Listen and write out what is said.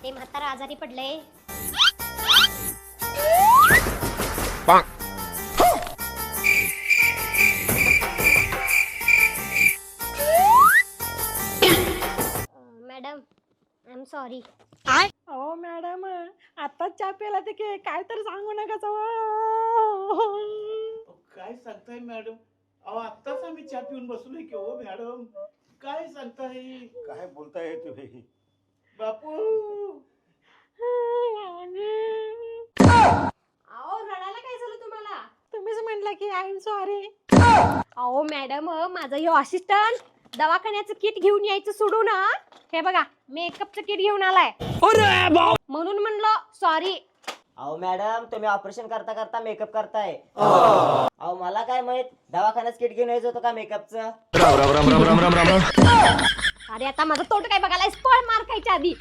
ते म्हातारा आजारी पडले. Madam I am sorry. अहो मॅडम आताच चहा प्याला ते काय तर सांगू नका काय सांगताय मॅडम? अहो आत्ताच आम्ही चहा पिऊन बसलोय की हो मॅडम. काय सांगताय? काय बोलताय तुम्ही? बापू अहो रडायला काय झालं तुम्हाला? तुम्हीच म्हटलं की आय एम सॉरी. अहो मॅडम माझा यो असिस्टंट दवाखान्याचं किट घेऊन यायचं सोडून हे बघा मेकअपचं किट घेऊन आलाय. म्हणून म्हणलं सॉरी. अहो मॅडम तुम्ही ऑपरेशन करता करता मेकअप करताय. अहो मला काय माहित दवाखान्यात किट घेऊन यायचं होतं का मेकअपचं. अरे आता माझं तोंड काय बघायला पळ मार खायच्या आधी.